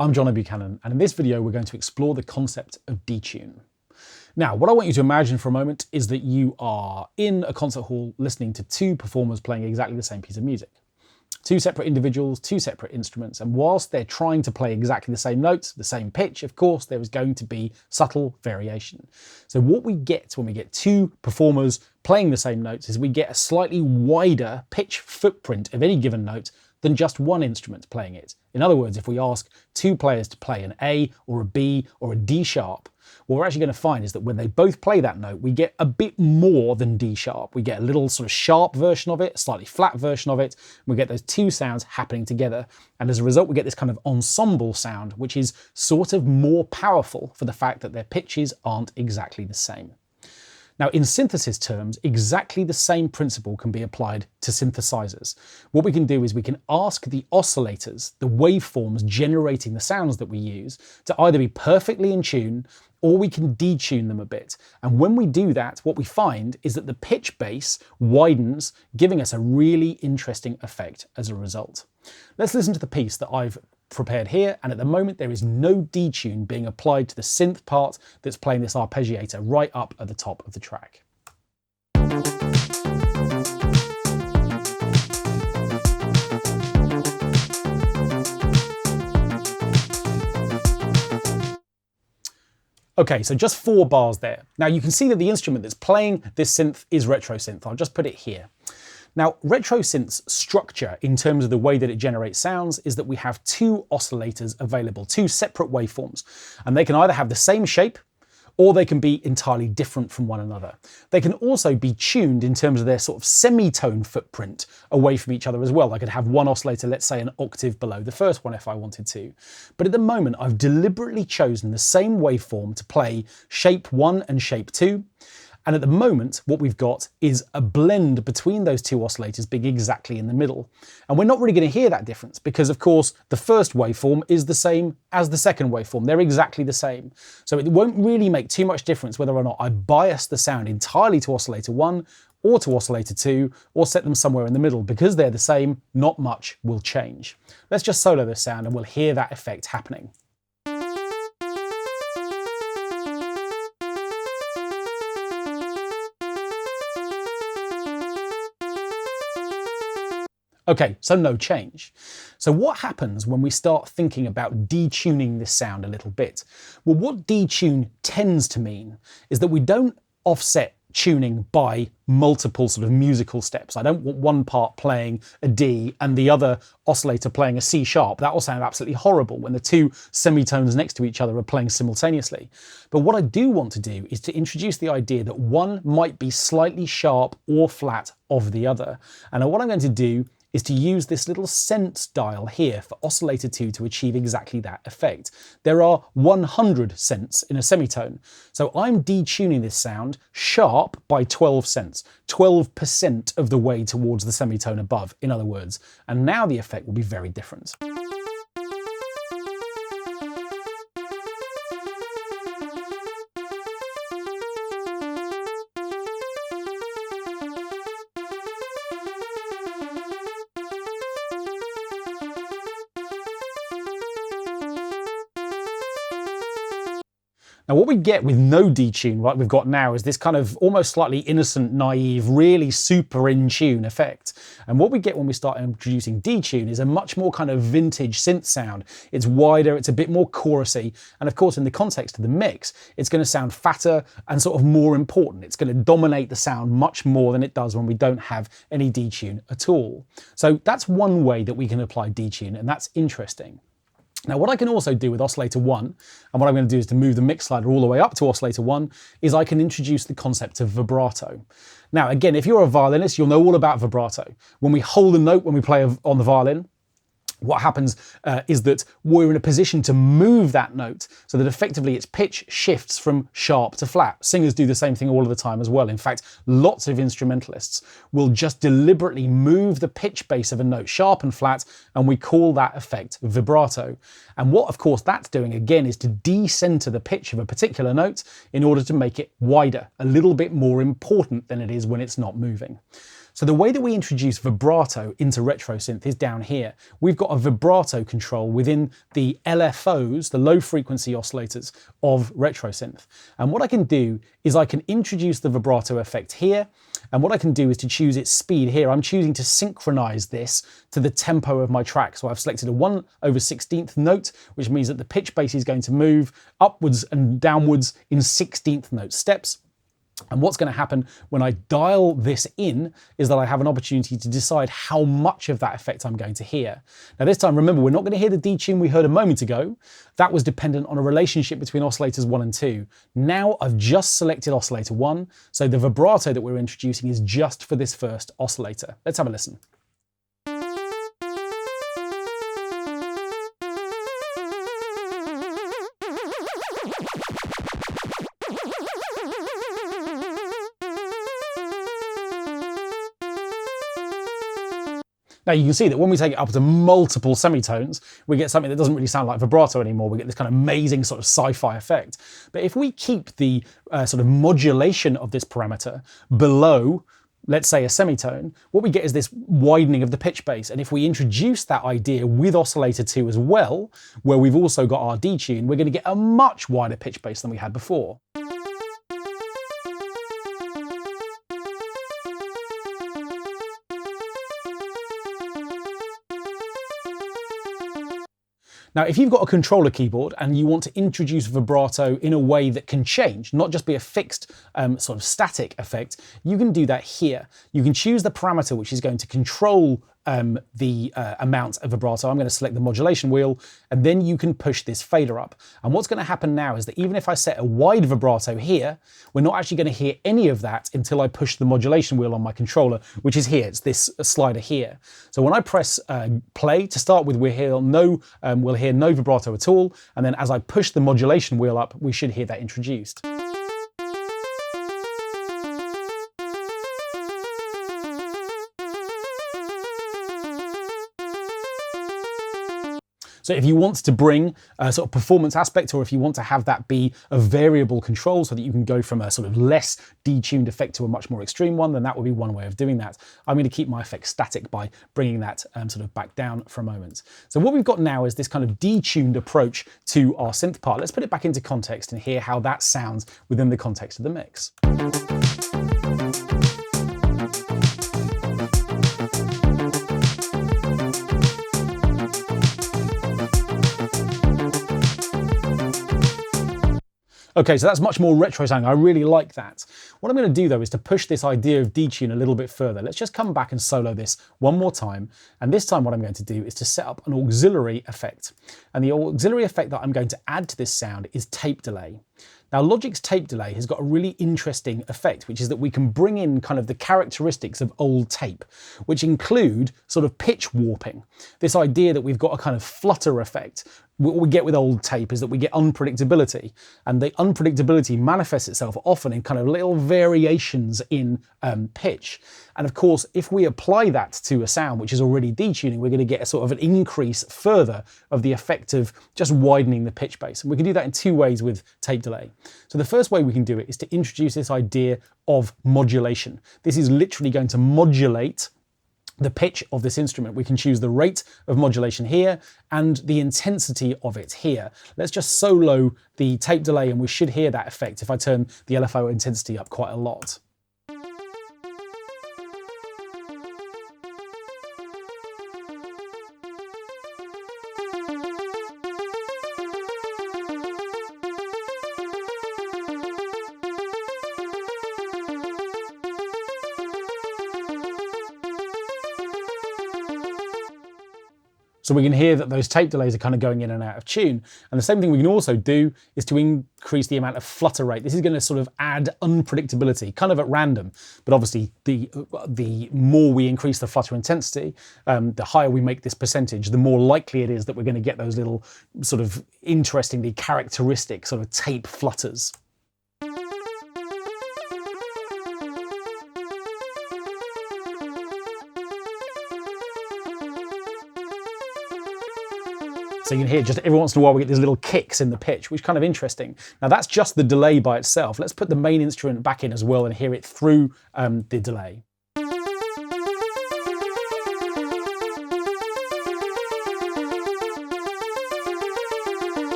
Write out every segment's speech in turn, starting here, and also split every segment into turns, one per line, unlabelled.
I'm Johnny Buchanan, and in this video we're going to explore the concept of detune. Now, what I want you to imagine for a moment is that you are in a concert hall listening to two performers playing exactly the same piece of music. Two separate individuals, two separate instruments, and whilst they're trying to play exactly the same notes, the same pitch, of course, there is going to be subtle variation. So what we get when we get two performers playing the same notes is we get a slightly wider pitch footprint of any given note than just one instrument playing it. In other words, if we ask two players to play an A or a B or a D sharp, what we're actually going to find is that when they both play that note, we get a bit more than D sharp. We get a little sort of sharp version of it, a slightly flat version of it. We get those two sounds happening together. And as a result, we get this kind of ensemble sound, which is sort of more powerful for the fact that their pitches aren't exactly the same. Now, in synthesis terms, exactly the same principle can be applied to synthesizers. What we can do is we can ask the oscillators, the waveforms generating the sounds that we use, to either be perfectly in tune or we can detune them a bit. And when we do that, what we find is that the pitch base widens, giving us a really interesting effect as a result. Let's listen to the piece that I've prepared here, and at the moment there is no detune being applied to the synth part that's playing this arpeggiator right up at the top of the track. Okay, so just 4 bars there. Now you can see that the instrument that's playing this synth is Retro Synth. I'll just put it here. Now, Retro Synth's structure in terms of the way that it generates sounds is that we have two oscillators available, two separate waveforms, and they can either have the same shape or they can be entirely different from one another. They can also be tuned in terms of their sort of semitone footprint away from each other as well. I could have one oscillator, let's say an octave below the first one if I wanted to. But at the moment, I've deliberately chosen the same waveform to play shape 1 and shape 2. And at the moment, what we've got is a blend between those two oscillators being exactly in the middle. And we're not really going to hear that difference because, of course, the first waveform is the same as the second waveform. They're exactly the same. So it won't really make too much difference whether or not I bias the sound entirely to oscillator 1 or to oscillator 2 or set them somewhere in the middle. Because they're the same, not much will change. Let's just solo this sound and we'll hear that effect happening. Okay, so no change. So what happens when we start thinking about detuning this sound a little bit? Well, what detune tends to mean is that we don't offset tuning by multiple sort of musical steps. I don't want one part playing a D and the other oscillator playing a C sharp. That will sound absolutely horrible when the two semitones next to each other are playing simultaneously. But what I do want to do is to introduce the idea that one might be slightly sharp or flat of the other. And what I'm going to do is to use this little sense dial here for oscillator 2 to achieve exactly that effect. There are 100 cents in a semitone, so I'm detuning this sound sharp by 12 cents, 12% of the way towards the semitone above, in other words, and now the effect will be very different. Now what we get with no detune, like we've got now, is this kind of almost slightly innocent, naive, really super in tune effect. And what we get when we start introducing detune is a much more kind of vintage synth sound. It's wider, it's a bit more chorusy, and of course in the context of the mix, it's going to sound fatter and sort of more important. It's going to dominate the sound much more than it does when we don't have any detune at all. So that's one way that we can apply detune, and that's interesting. Now what I can also do with oscillator 1, and what I'm going to do is to move the mix slider all the way up to oscillator 1, is I can introduce the concept of vibrato. Now again, if you're a violinist, you'll know all about vibrato. When we hold a note when we play on the violin, what happens is that we're in a position to move that note so that effectively its pitch shifts from sharp to flat. Singers do the same thing all of the time as well. In fact, lots of instrumentalists will just deliberately move the pitch base of a note sharp and flat, and we call that effect vibrato. And what, of course, that's doing again is to decenter the pitch of a particular note in order to make it wider, a little bit more important than it is when it's not moving. So the way that we introduce vibrato into retro synth is down here. We've got got a vibrato control within the LFOs, the low frequency oscillators of Retro Synth. And what I can do is I can introduce the vibrato effect here. And what I can do is to choose its speed here. I'm choosing to synchronize this to the tempo of my track. So I've selected a 1/16th note, which means that the pitch bass is going to move upwards and downwards in 16th note steps. And what's going to happen when I dial this in is that I have an opportunity to decide how much of that effect I'm going to hear. Now this time, remember, we're not going to hear the detune we heard a moment ago. That was dependent on a relationship between oscillators 1 and 2. Now I've just selected oscillator 1, so the vibrato that we're introducing is just for this first oscillator. Let's have a listen. Now you can see that when we take it up to multiple semitones, we get something that doesn't really sound like vibrato anymore. We get this kind of amazing sort of sci-fi effect. But if we keep the sort of modulation of this parameter below, let's say, a semitone, what we get is this widening of the pitch bass. And if we introduce that idea with oscillator 2 as well, where we've also got our detune, we're going to get a much wider pitch bass than we had before. Now, if you've got a controller keyboard and you want to introduce vibrato in a way that can change, not just be a fixed sort of static effect, you can do that here. You can choose the parameter which is going to control the amount of vibrato. I'm going to select the modulation wheel, and then you can push this fader up. And what's going to happen now is that even if I set a wide vibrato here, we're not actually going to hear any of that until I push the modulation wheel on my controller, which is here. It's this slider here. So when I press play, to start with, we'll hear no vibrato at all. And then as I push the modulation wheel up, we should hear that introduced. So if you want to bring a sort of performance aspect, or if you want to have that be a variable control so that you can go from a sort of less detuned effect to a much more extreme one, then that would be one way of doing that. I'm going to keep my effect static by bringing that sort of back down for a moment. So what we've got now is this kind of detuned approach to our synth part. Let's put it back into context and hear how that sounds within the context of the mix. Okay, so that's much more retro sounding. I really like that. What I'm going to do though is to push this idea of detune a little bit further. Let's just come back and solo this one more time. And this time what I'm going to do is to set up an auxiliary effect. And the auxiliary effect that I'm going to add to this sound is tape delay. Now, Logic's tape delay has got a really interesting effect, which is that we can bring in kind of the characteristics of old tape, which include sort of pitch warping. This idea that we've got a kind of flutter effect. What we get with old tape is that we get unpredictability, and the unpredictability manifests itself often in kind of little variations in pitch. And of course, if we apply that to a sound which is already detuning, we're going to get a sort of an increase further of the effect of just widening the pitch bass. And we can do that in two ways with tape delay. So the first way we can do it is to introduce this idea of modulation. This is literally going to modulate the pitch of this instrument. We can choose the rate of modulation here and the intensity of it here. Let's just solo the tape delay and we should hear that effect if I turn the LFO intensity up quite a lot. So we can hear that those tape delays are kind of going in and out of tune. And the same thing we can also do is to increase the amount of flutter rate. This is going to sort of add unpredictability, kind of at random. But obviously, the more we increase the flutter intensity, the higher we make this percentage, the more likely it is that we're going to get those little sort of interestingly characteristic sort of tape flutters. So you can hear just every once in a while we get these little kicks in the pitch, which is kind of interesting. Now that's just the delay by itself. Let's put the main instrument back in as well and hear it through the delay.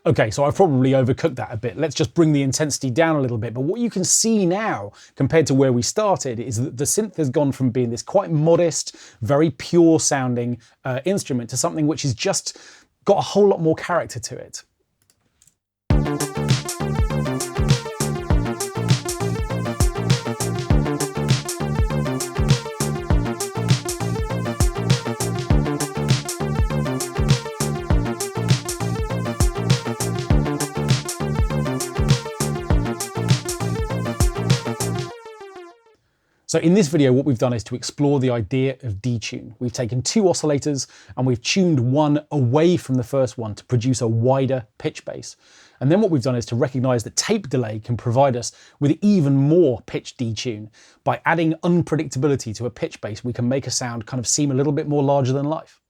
Okay, so I've probably overcooked that a bit. Let's just bring the intensity down a little bit. But what you can see now, compared to where we started, is that the synth has gone from being this quite modest, very pure sounding instrument to something which has just got a whole lot more character to it. So in this video, what we've done is to explore the idea of detune. We've taken two oscillators and we've tuned one away from the first one to produce a wider pitch base. And then what we've done is to recognize that tape delay can provide us with even more pitch detune. By adding unpredictability to a pitch base, we can make a sound kind of seem a little bit more larger than life.